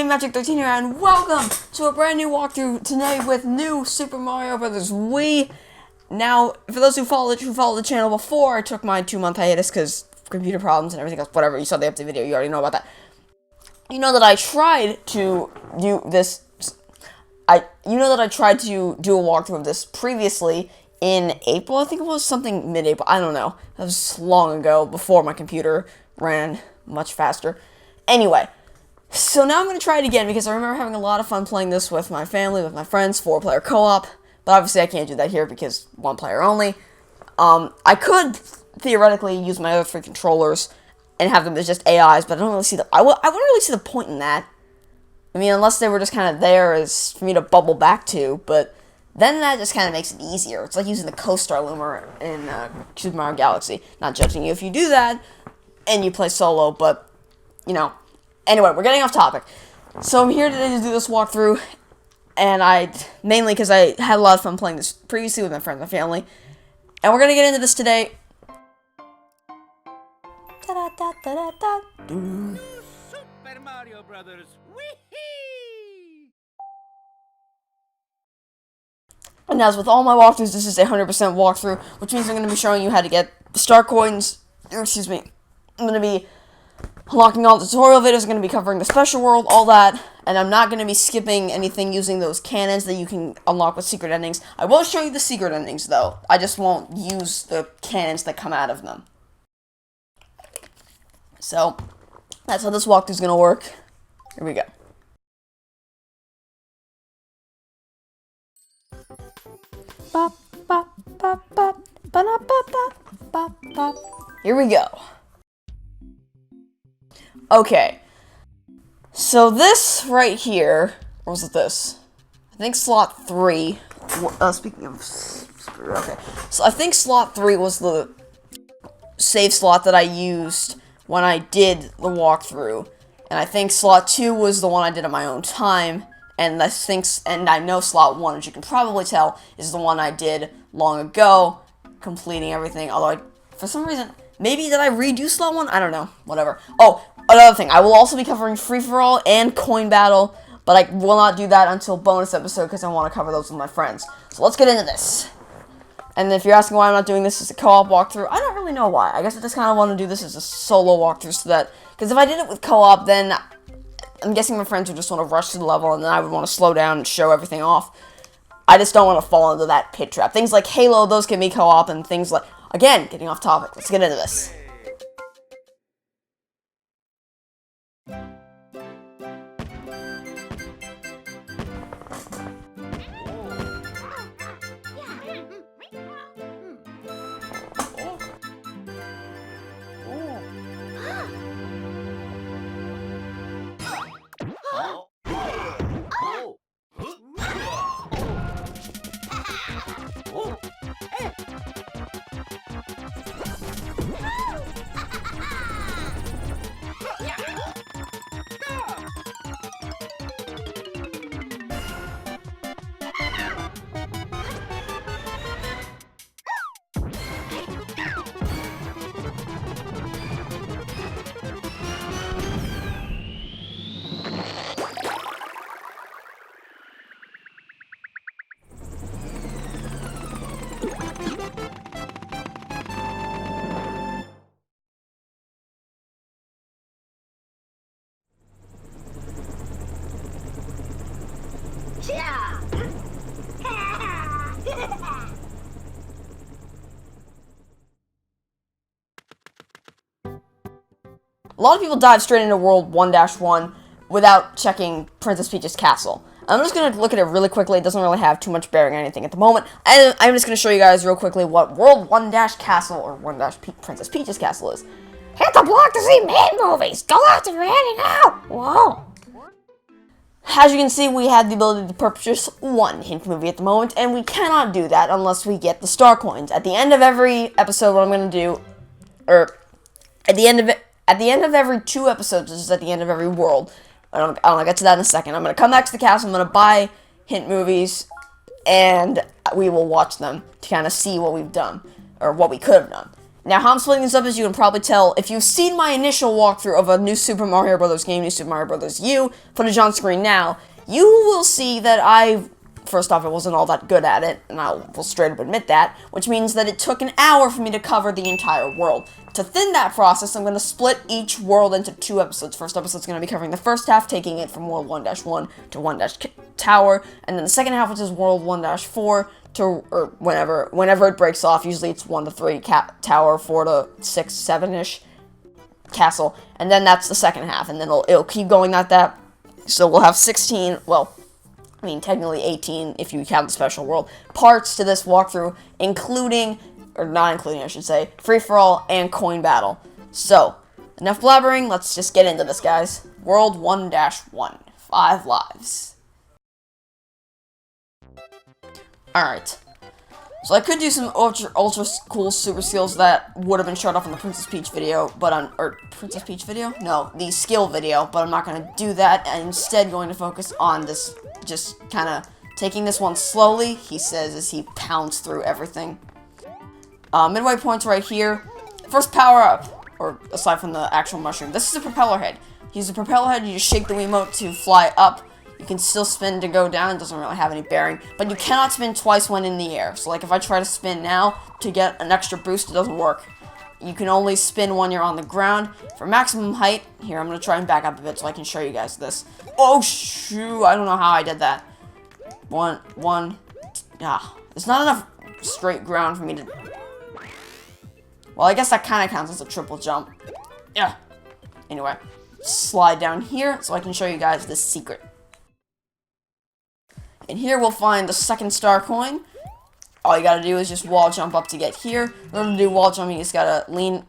Magic13 here, and welcome to a brand new walkthrough today with new Super Mario Bros. Wii. Now, for those who followed the channel before, I took my 2-month hiatus because computer problems and everything else, whatever. You saw the update video, you already know about that. You know that I tried to do this. You know that I tried to do a walkthrough of this previously in April. I think it was something mid-April. I don't know. That was long ago, before my computer ran much faster. Anyway. So now I'm going to try it again, because I remember having a lot of fun playing this with my family, with my friends, 4-player co-op, but obviously I can't do that here because 1 player only. I could theoretically use my other 3 controllers and have them as just AIs, but I don't really see I wouldn't really see the point in that. I mean, unless they were just kind of there as for me to bubble back to, but then that just kind of makes it easier. It's like using the Co-Star Loomer in Super Mario Galaxy. Not judging you if you do that and you play solo, but, you know. Anyway, we're getting off topic. So I'm here today to do this walkthrough, and mainly because I had a lot of fun playing this previously with my friends and family. And we're going to get into this today. Super Mario Brothers. Wee-hee! And as with all my walkthroughs, this is a 100% walkthrough, which means I'm going to be showing you how to get the star coins. Excuse me. I'm going to be unlocking all the tutorial videos. I'm going to be covering the special world, all that, and I'm not going to be skipping anything using those cannons that you can unlock with secret endings. I will show you the secret endings, though. I just won't use the cannons that come out of them. So, that's how this walkthrough is going to work. Here we go. Here we go. Okay, so this right here, or was it this? I think slot 3, speaking of, okay, so I think slot 3 was the save slot that I used when I did the walkthrough, and I think slot 2 was the one I did at my own time, and I know slot 1, as you can probably tell, is the one I did long ago, completing everything, although for some reason, maybe did I redo slot 1? I don't know, whatever. Oh, another thing, I will also be covering free-for-all and coin battle, but I will not do that until bonus episode because I want to cover those with my friends. So let's get into this. And if you're asking why I'm not doing this as a co-op walkthrough, I don't really know why. I guess I just kind of want to do this as a solo walkthrough so that, because if I did it with co-op, then I'm guessing my friends would just want to rush to the level and then I would want to slow down and show everything off. I just don't want to fall into that pit trap. Things like Halo, those can be co-op, and things like, again, getting off topic. Let's get into this. A lot of people dive straight into World 1-1 without checking Princess Peach's castle. I'm just going to look at it really quickly. It doesn't really have too much bearing on anything at the moment. I'm just going to show you guys real quickly what World 1-Castle, or 1-Princess Peach's castle is. Hit the block to see main movies! Go out if you're heading out! Whoa! As you can see, we have the ability to purchase 1 hint movie at the moment, and we cannot do that unless we get the star coins. At the end of every episode, what I'm going to do, or at the end of every 2 episodes, this is at the end of every world. I'll get to that in a second. I'm going to come back to the castle, I'm going to buy hint movies, and we will watch them to kind of see what we've done, or what we could have done. Now, how I'm splitting this up, as you can probably tell, if you've seen my initial walkthrough of a new Super Mario Bros. Game, New Super Mario Bros. U, footage on screen now, you will see that first off, I wasn't all that good at it, and I will straight up admit that, which means that it took an hour for me to cover the entire world. To thin that process, I'm going to split each world into 2 episodes. First episode's going to be covering the first half, taking it from World 1-1 to 1-Tower, and then the second half, which is World 1-4, or whenever it breaks off. Usually it's 1 to 3 tower, 4 to 6, 7-ish castle, and then that's the second half, and then it'll keep going like that. So we'll have 16, well, I mean technically 18 if you count the special world, parts to this walkthrough, including, or not including I should say, free-for-all and coin battle. So, enough blabbering, let's just get into this, guys. World 1-1, 5 lives. Alright, so I could do some ultra cool super skills that would have been showed off in the Princess Peach video, Princess Peach video? No, the skill video, but I'm not going to do that. I'm instead going to focus on this, just kind of taking this one slowly, he says as he pounds through everything. Midway point's right here. First power up, or aside from the actual mushroom, this is a propeller head. Use the propeller head, you just shake the Wiimote to fly up. You can still spin to go down, it doesn't really have any bearing, but you cannot spin twice when in the air. So like if I try to spin now to get an extra boost, it doesn't work. You can only spin when you're on the ground. For maximum height, here I'm going to try and back up a bit so I can show you guys this. Oh shoot, I don't know how I did that. There's not enough straight ground for me to... Well, I guess that kind of counts as a triple jump. Yeah. Anyway, slide down here so I can show you guys this secret. And here we'll find the second star coin. All you gotta do is just wall jump up to get here. In order to do wall jumping, you just gotta lean,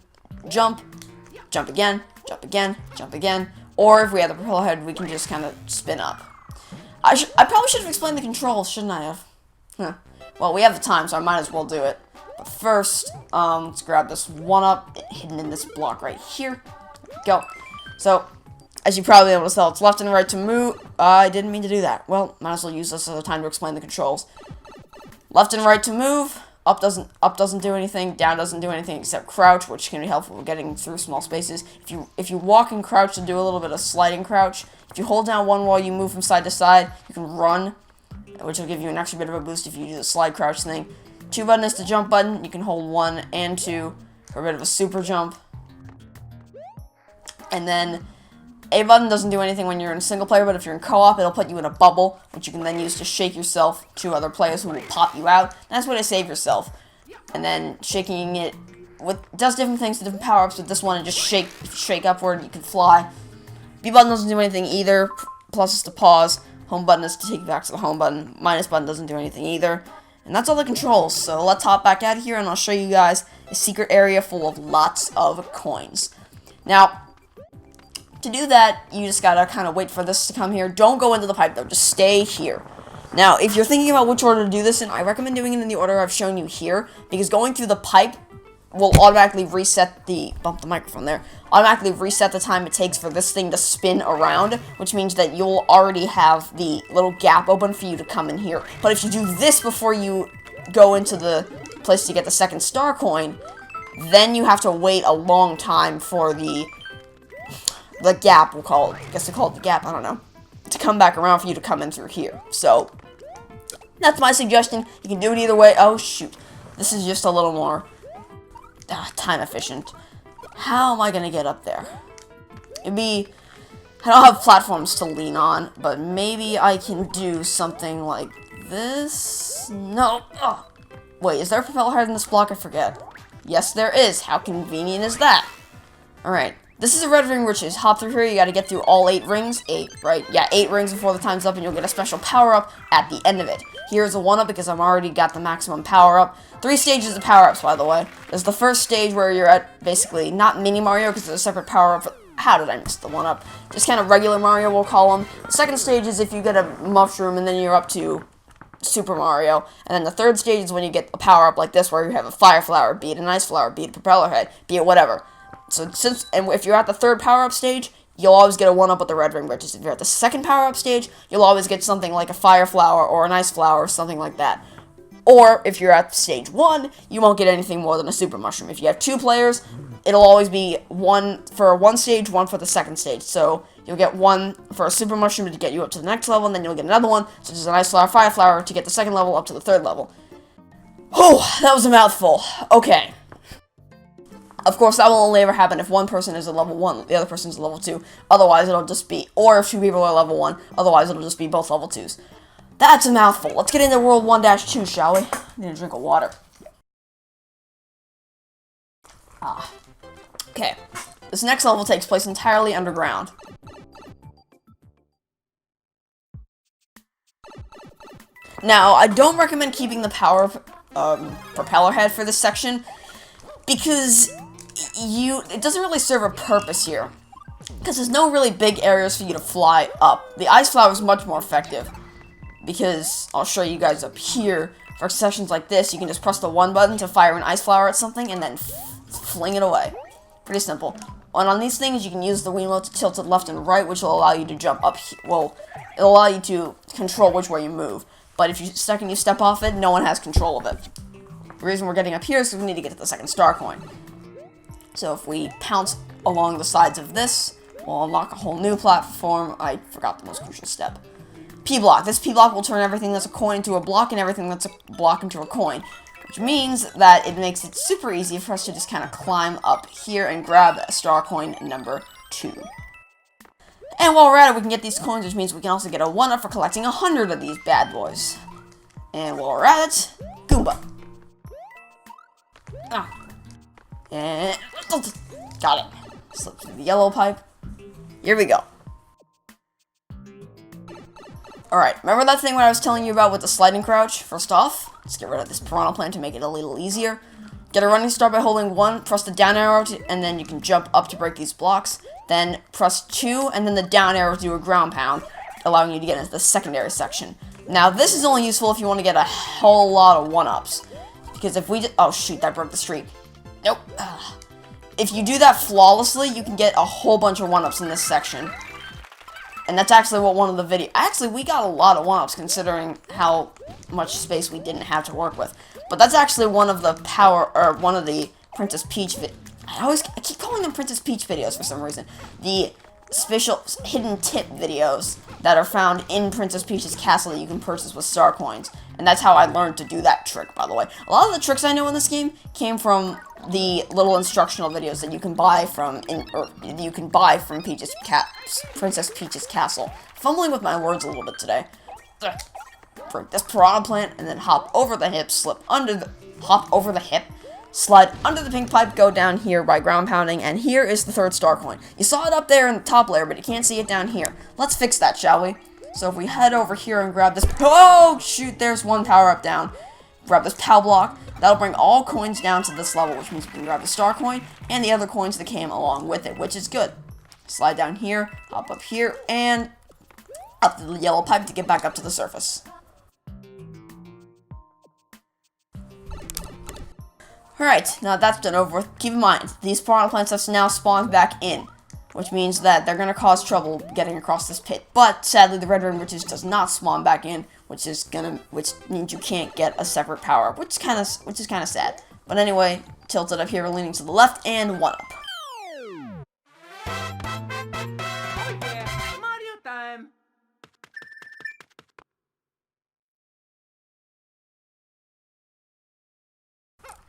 jump, jump again, jump again, jump again. Or if we have the propeller head, we can just kind of spin up. I probably should have explained the controls, shouldn't I have? Huh. Well, we have the time, so I might as well do it. But first, let's grab this 1-up hidden in this block right here. There we go. So, as you probably able to tell, it's left and right to move. I didn't mean to do that. Well, might as well use this as a time to explain the controls. Left and right to move. Up doesn't do anything. Down doesn't do anything except crouch, which can be helpful with getting through small spaces. If you walk and crouch to do a little bit of sliding crouch. If you hold down one while you move from side to side, you can run, which will give you an extra bit of a boost if you do the slide crouch thing. 2 button is the jump button. You can hold 1 and 2 for a bit of a super jump. And then A button doesn't do anything when you're in single player, but if you're in co-op, it'll put you in a bubble, which you can then use to shake yourself to other players who will pop you out. That's way to save yourself. And then shaking it does different things to different power-ups. With this one, it just shake upward, you can fly. B button doesn't do anything either. Plus is to pause. Home button is to take you back to the home button. Minus button doesn't do anything either. And that's all the controls. So let's hop back out of here and I'll show you guys a secret area full of lots of coins. Now, to do that, you just gotta kind of wait for this to come here. Don't go into the pipe though, just stay here. Now, if you're thinking about which order to do this in, I recommend doing it in the order I've shown you here, because going through the pipe will automatically reset bump the microphone there, automatically reset the time it takes for this thing to spin around, which means that you'll already have the little gap open for you to come in here. But if you do this before you go into the place to get the second star coin, then you have to wait a long time for the gap, we'll call it, I guess they call it the gap, I don't know, to come back around for you to come in through here. So, that's my suggestion. You can do it either way. Oh, shoot. This is just a little more time efficient. How am I going to get up there? I don't have platforms to lean on, but maybe I can do something like this. No. Oh. Wait, is there a propeller head in this block? I forget. Yes, there is. How convenient is that? Alright. This is a red ring, which is hop through here. You gotta get through all 8 rings. 8, right? Yeah, 8 rings before the time's up, and you'll get a special power-up at the end of it. Here's a 1-up because I've already got the maximum power-up. 3 stages of power-ups, by the way. There's the first stage where you're at, basically, not Mini Mario, because there's a separate power-up. How did I miss the 1-up? Just kind of regular Mario, we'll call them. The second stage is if you get a mushroom, and then you're up to Super Mario. And then the third stage is when you get a power-up like this, where you have a fire flower, be it an ice flower, be it a propeller head, be it whatever. So if you're at the third power-up stage, you'll always get a 1-up with the red ring bridges. If you're at the second power-up stage, you'll always get something like a fire flower or an ice flower or something like that. Or, if you're at stage 1, you won't get anything more than a super mushroom. If you have 2 players, it'll always be one for one stage, one for the second stage. So, you'll get one for a super mushroom to get you up to the next level, and then you'll get another one, such as an ice flower, fire flower, to get the second level up to the third level. Oh, that was a mouthful. Okay. Of course, that will only ever happen if one person is a level 1, the other person is a level 2. Otherwise, it'll just be, or if 2 people are level 1, otherwise it'll just be both level 2s. That's a mouthful. Let's get into World 1-2, shall we? I need a drink of water. Okay. This next level takes place entirely underground. Now, I don't recommend keeping the power propeller head for this section, because it doesn't really serve a purpose here. Because there's no really big areas for you to fly up. The ice flower is much more effective. Because I'll show you guys up here. For sections like this, you can just press the 1 button to fire an ice flower at something and then fling it away. Pretty simple. And on these things, you can use the Wiimote to tilt it left and right, which will allow you to jump up. Well, it'll allow you to control which way you move. But if you step off it, no one has control of it. The reason we're getting up here is because we need to get to the second star coin. So if we pounce along the sides of this, we'll unlock a whole new platform. I forgot the most crucial step. P-block. This P-block will turn everything that's a coin into a block and everything that's a block into a coin. Which means that it makes it super easy for us to just kind of climb up here and grab a star coin number 2. And while we're at it, we can get these coins, which means we can also get a 1-up for collecting 100 of these bad boys. And while we're at it, Goomba. And got it. Slip through the yellow pipe. Here we go. Alright, remember that thing when I was telling you about with the sliding crouch? First off, let's get rid of this piranha plant to make it a little easier. Get a running start by holding 1, press the down arrow, and then you can jump up to break these blocks. Then press 2, and then the down arrow to do a ground pound, allowing you to get into the secondary section. Now, this is only useful if you want to get a whole lot of 1-ups. Because if we oh shoot, that broke the streak. Nope. If you do that flawlessly, you can get a whole bunch of 1-ups in this section. And that's actually what one of the actually, we got a lot of 1-ups considering how much space we didn't have to work with. But that's actually one of the one of the Princess Peach I keep calling them Princess Peach videos for some reason. The special hidden tip videos that are found in Princess Peach's castle that you can purchase with star coins. And that's how I learned to do that trick, by the way. A lot of the tricks I know in this game came from the little instructional videos that you can buy from Princess Peach's castle. Fumbling with my words a little bit today. Break this piranha plant and then hop over the hip, slide under the pink pipe, go down here by ground pounding, and here is the 3rd star coin. You saw it up there in the top layer, but you can't see it down here. Let's fix that, shall we? So if we head over here and grab this, oh shoot, there's 1 power up down. Grab this POW block, that'll bring all coins down to this level, which means we can grab the star coin and the other coins that came along with it, which is good. Slide down here, hop up here, and up to the yellow pipe to get back up to the surface. Alright, now that's done over with. Keep in mind, these piranha plants have now spawned back in, which means that they're going to cause trouble getting across this pit. But sadly, the red ring witches does not spawn back in, which means you can't get a separate power up, which is kind of sad. But anyway, tilted up here, leaning to the left, and 1-up. Oh yeah, Mario time!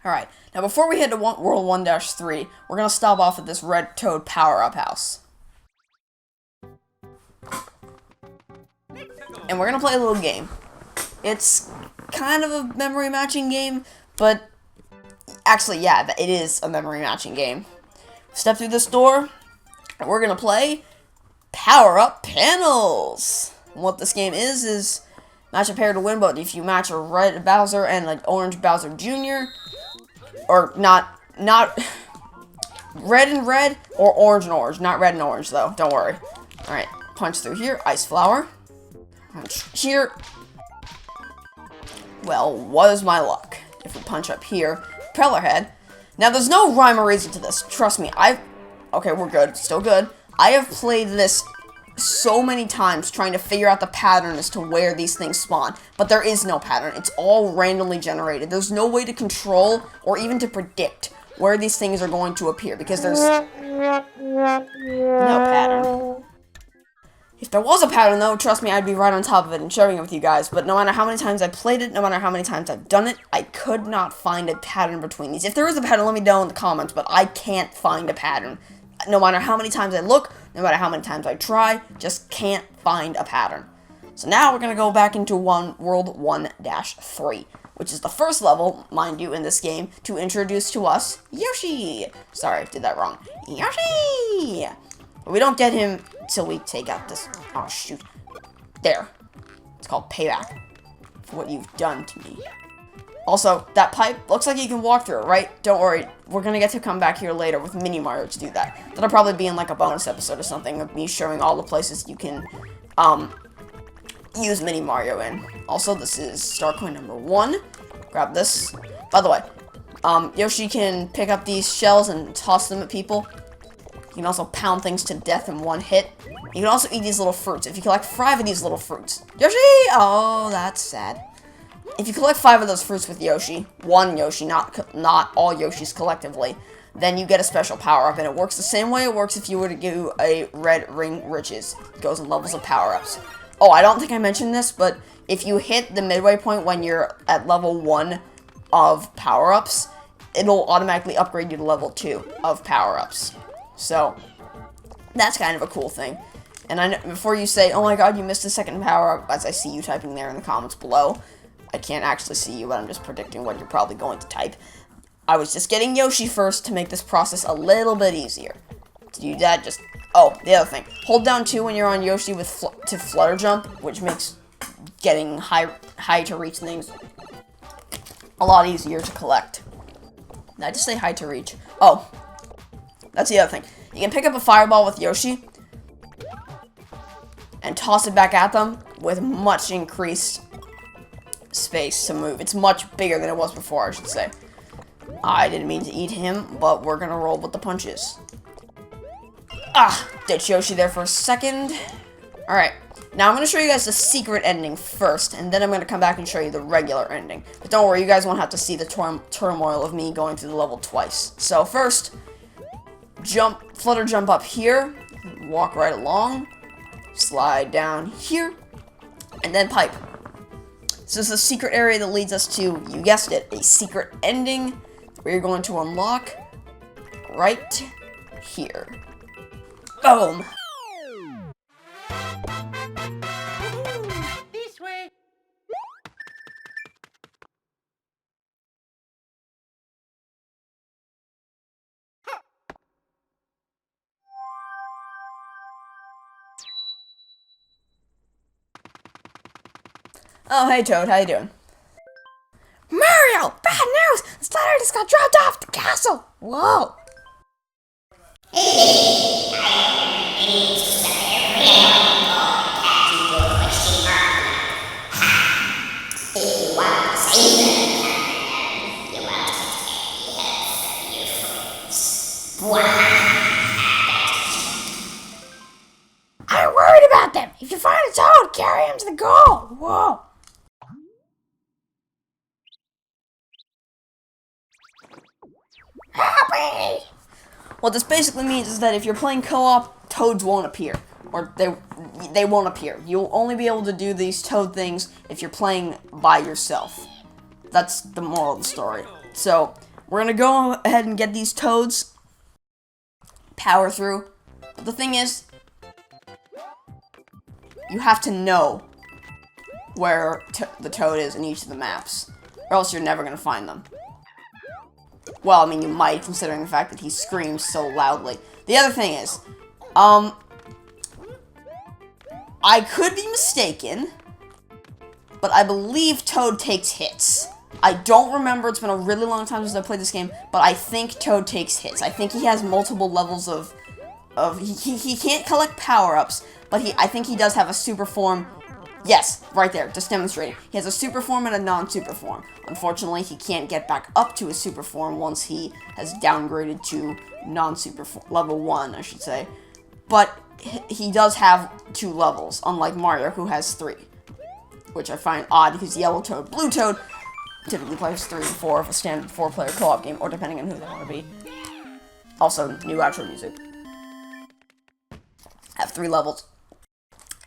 Alright, now before we head to World 1-3, we're going to stop off at this red toad power-up house. And we're going to play a little game. It's kind of a memory matching game, but actually, yeah, it is a memory matching game. Step through this door, and we're going to play Power-Up Panels. And what this game is match a pair to win, but if you match a red Bowser and an orange Bowser Jr., or not red and red, or orange and orange. Not red and orange, though. Don't worry. Alright, punch through here. Ice flower. Punch here. Well, what is my luck? If we punch up here, propeller head. Now, there's no rhyme or reason to this. Trust me, okay, we're good. Still good. I have played this so many times trying to figure out the pattern as to where these things spawn, but there is no pattern. It's all randomly generated. There's no way to control or even to predict where these things are going to appear because there's no pattern. If there was a pattern, though, trust me, I'd be right on top of it and sharing it with you guys. But no matter how many times I played it, no matter how many times I've done it, I could not find a pattern between these. If there is a pattern, let me know in the comments, but I can't find a pattern. No matter how many times I look, no matter how many times I try, just can't find a pattern. So now we're going to go back into World 1-3, which is the first level, mind you, in this game, to introduce to us Yoshi. Sorry, I did that wrong. Yoshi! But we don't get him till we take out this... Oh, shoot. There. It's called payback for what you've done to me. Also, that pipe looks like you can walk through it, right? Don't worry. We're going to get to come back here later with Mini Mario to do that. That'll probably be in, like, a bonus episode or something of me showing all the places you can, use Mini Mario in. Also, this is star coin number 1. Grab this. By the way, Yoshi can pick up these shells and toss them at people. You can also pound things to death in one hit. You can also eat these little fruits. If you collect 5 of these little fruits... Yoshi! Oh, that's sad. If you collect 5 of those fruits with Yoshi, one Yoshi, not all Yoshis collectively, then you get a special power-up, and it works the same way it works if you were to do a Red Ring Riches. It goes in levels of power-ups. Oh, I don't think I mentioned this, but if you hit the midway point when you're at level 1 of power-ups, it'll automatically upgrade you to level 2 of power-ups. So, that's kind of a cool thing. And I know, before you say, oh my god, you missed a second power-up, as I see you typing there in the comments below, I can't actually see you, but I'm just predicting what you're probably going to type. I was just getting Yoshi first to make this process a little bit easier. To do that, just... Oh, the other thing. Hold down 2 when you're on Yoshi with to flutter jump, which makes getting high to reach things a lot easier to collect. Did I just say high to reach? Oh. That's the other thing. You can pick up a fireball with Yoshi and toss it back at them with much increased space to move. It's much bigger than it was before, I should say. I didn't mean to eat him, but we're gonna roll with the punches. Ah! Ditch Yoshi there for a second. Alright. Now I'm gonna show you guys the secret ending first, and then I'm gonna come back and show you the regular ending. But don't worry, you guys won't have to see the turmoil of me going through the level twice. So first... flutter jump up here, walk right along, slide down here, and then pipe. So this is a secret area that leads us to, you guessed it, a secret ending where you're going to unlock right here. Boom! This way. Oh, hey Toad, how you doing? Mario! Bad news! The slider just got dropped off the castle! Whoa! I'm worried about them! If you find a Toad, carry him to the goal! Whoa! Happy! What this basically means is that if you're playing co-op, Toads won't appear. Or they won't appear. You'll only be able to do these Toad things if you're playing by yourself. That's the moral of the story. So, we're gonna go ahead and get these Toads. Power through. But the thing is, you have to know where the Toad is in each of the maps. Or else you're never gonna find them. Well, I mean, you might, considering the fact that he screams so loudly. The other thing is, I could be mistaken, but I believe Toad takes hits. I don't remember, it's been a really long time since I played this game, but I think Toad takes hits. I think he has multiple levels of he can't collect power-ups, but I think he does have a super form. Yes, right there, just demonstrating. He has a super form and a non-super form. Unfortunately, he can't get back up to his super form once he has downgraded to non-super form, level 1, I should say. but he does have 2 levels, unlike Mario, who has 3. Which I find odd, because Yellow Toad, Blue Toad typically plays 3 and 4 of a standard 4-player co-op game, or depending on who they want to be. Also, new outro music. Have 3 levels.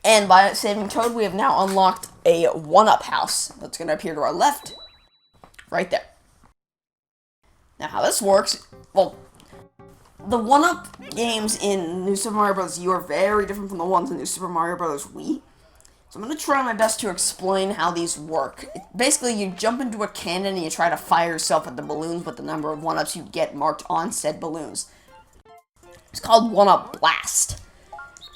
And by saving Toad, we have now unlocked a 1-up house that's going to appear to our left. Right there. Now, how this works, well, the 1-up games in New Super Mario Bros. U are very different from the ones in New Super Mario Bros. Wii. So I'm going to try my best to explain how these work. Basically, you jump into a cannon and you try to fire yourself at the balloons with the number of 1-ups you get marked on said balloons. It's called 1-up Blast.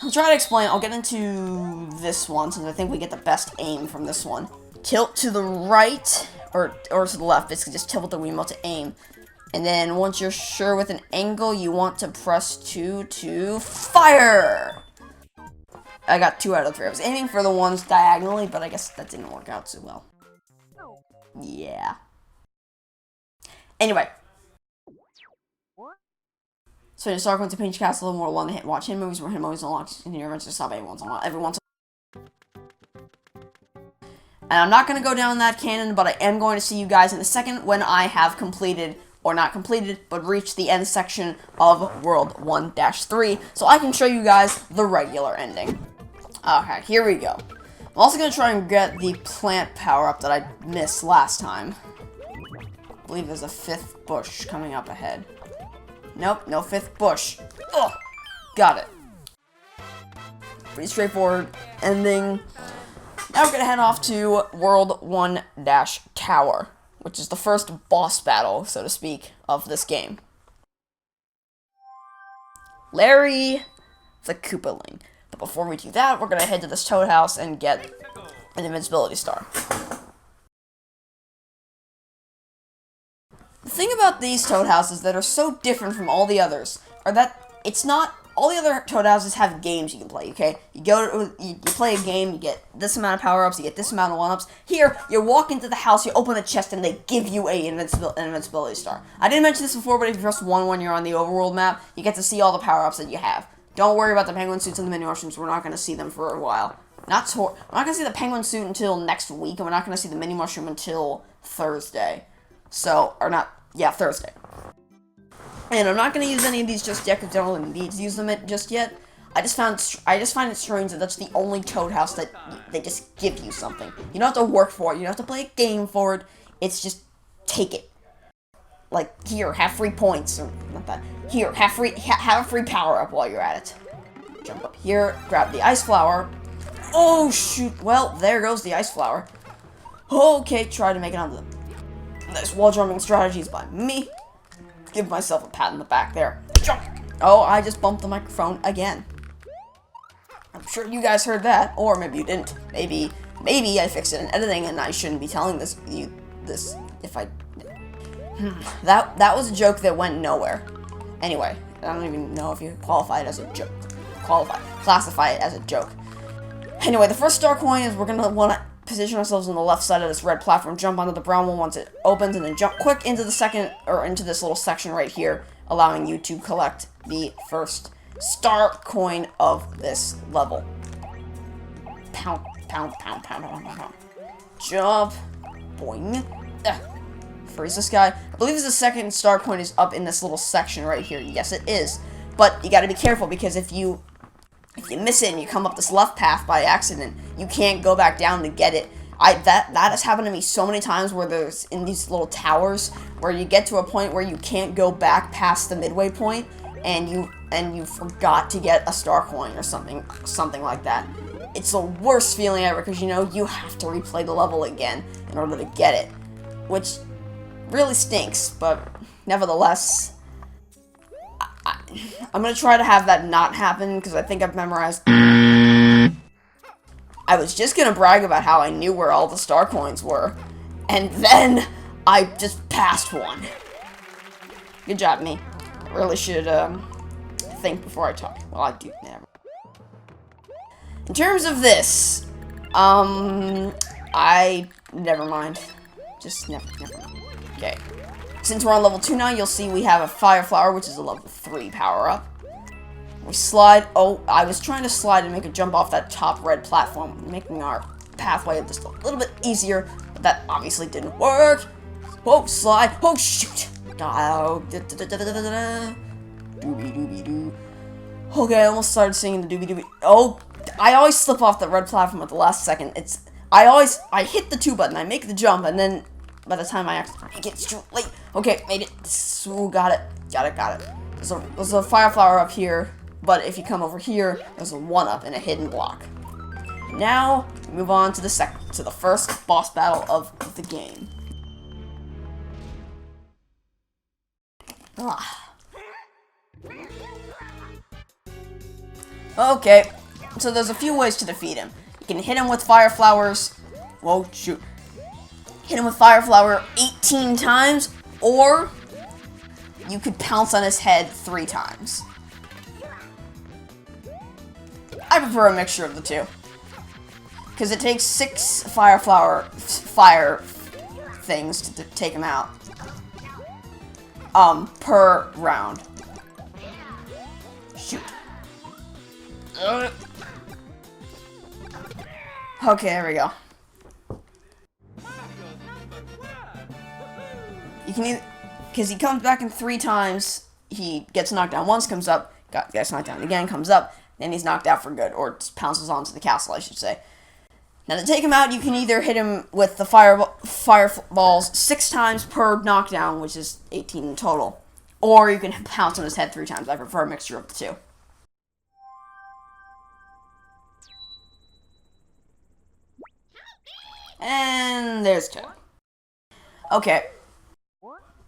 I'll try to explain. I'll get into this one since I think we get the best aim from this one. Tilt to the right, or to the left. Basically, just tilt the Wiimote to aim. And then once you're sure with an angle, you want to press 2 to fire! I got 2 out of 3. I was aiming for the ones diagonally, but I guess that didn't work out so well. Yeah. Anyway. So you start going to Peach Castle, more one hit watch hit movies, more hit movies unlocked, and you're eventually stop every once. And I'm not going to go down that cannon, but I am going to see you guys in a second when I have completed, or not completed, but reached the end section of World 1-3, so I can show you guys the regular ending. Okay, here we go. I'm also going to try and get the plant power-up that I missed last time. I believe there's a 5th bush coming up ahead. Nope, no 5th bush. Ugh, got it. Pretty straightforward ending. Now we're going to head off to World 1-Tower, which is the first boss battle, so to speak, of this game. Larry the Koopaling. But before we do that, we're going to head to this Toad house and get an invincibility star. The thing about these Toad houses that are so different from all the others are that it's not... All the other Toad houses have games you can play, okay? You play a game, you get this amount of power-ups, you get this amount of 1-ups. Here, you walk into the house, you open the chest, and they give you an invincibility star. I didn't mention this before, but if you press 1 when you're on the overworld map, you get to see all the power-ups that you have. Don't worry about the penguin suits and the mini mushrooms. We're not going to see them for a while. We're not going to see the penguin suit until next week, and we're not going to see the mini mushroom until Thursday. Thursday. And I'm not going to use any of these just yet, because I don't really need to use them just yet. I just find it strange that that's the only Toad house that they just give you something. You don't have to work for it. You don't have to play a game for it. It's just take it. Like, here, have free points, or not that. Here, have a free power-up while you're at it. Jump up here, grab the ice flower. Oh, shoot. Well, there goes the ice flower. Okay, try to make it onto them. Nice wall jumping strategies by me. Give myself a pat in the back there. Jump! Oh, I just bumped the microphone again. I'm sure you guys heard that, or maybe you didn't. Maybe I fixed it in editing, and I shouldn't be telling this if I... That was a joke that went nowhere. Anyway, I don't even know if you qualify it as a joke. Classify it as a joke. Anyway, the first star coin is we're gonna want to position ourselves on the left side of this red platform, jump onto the brown one once it opens, and then jump quick into the second, or into this little section right here, allowing you to collect the first star coin of this level. Pound, pound, pound, pound, pound, pound, pound. Jump. Boing. Freeze this guy. I believe the second star coin is up in this little section right here. Yes, it is. But you gotta be careful, because if you miss it and you come up this left path by accident, you can't go back down to get it. That has happened to me so many times, where there's in these little towers where you get to a point where you can't go back past the midway point, and you forgot to get a star coin or something like that. It's the worst feeling ever, because you know you have to replay the level again in order to get it, which really stinks. But nevertheless, I'm gonna try to have that not happen, because I think I've memorized. I was just gonna brag about how I knew where all the star coins were, and then I just passed one. Good job, me. I really should think before I talk. Well, I do. Never. In terms of this, never mind. Just never mind. Okay. Since we're on level 2 now, you'll see we have a fire flower, which is a level 3 power-up. We slide. Oh, I was trying to slide and make a jump off that top red platform, making our pathway just a little bit easier, but that obviously didn't work. Whoa, slide. Oh, shoot. Oh, doobie-doobie-doo. Okay, I almost started singing the doobie-doobie. Oh, I always slip off the red platform at the last second. I hit the 2 button, I make the jump, and then by the time I actually make it, it's too late. Okay, made it. So, got it. There's a fire flower up here, but if you come over here, there's a 1-up and a hidden block. Now, we move on to the first boss battle of the game. Okay, so there's a few ways to defeat him. You can hit him with fire flowers. Whoa, shoot. Hit him with fire flower 18 times, or you could pounce on his head 3 times. I prefer a mixture of the two, because it takes 6 fire things to take him out. Per round. Shoot. Okay, there we go. You can either, because he comes back in 3 times, he gets knocked down once, comes up, gets knocked down again, comes up, then he's knocked out for good, or just pounces onto the castle, I should say. Now, to take him out, you can either hit him with the fireballs 6 times per knockdown, which is 18 in total, or you can pounce on his head 3 times. I prefer a mixture of the two. And there's Toad. Okay.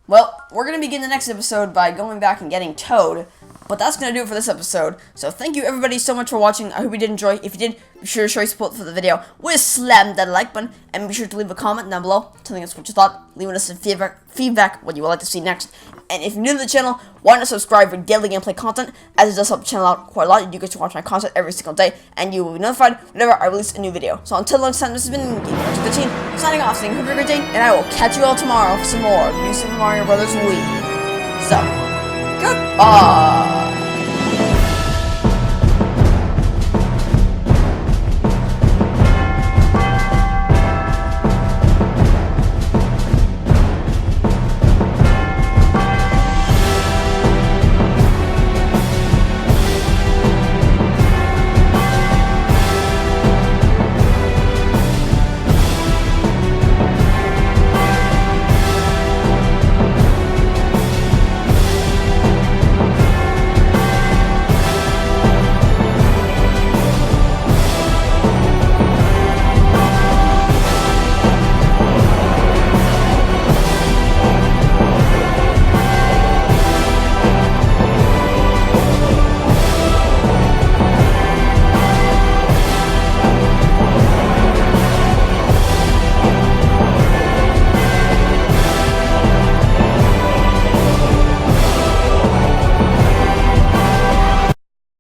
Well, we're going to begin the next episode by going back and getting Toad, but that's going to do it for this episode. So thank you everybody so much for watching. I hope you did enjoy. If you did, be sure to show your support for the video with slamming that like button, and be sure to leave a comment down below telling us what you thought, leaving us some feedback, what you would like to see next. And if you're new to the channel, why not subscribe for daily gameplay content, as it does help the channel out quite a lot. You get to watch my content every single day, and you will be notified whenever I release a new video. So until next time, this has been Game13, signing off, saying have a great day, and I will catch you all tomorrow for some more New Super Mario Bros. Wii. So, goodbye!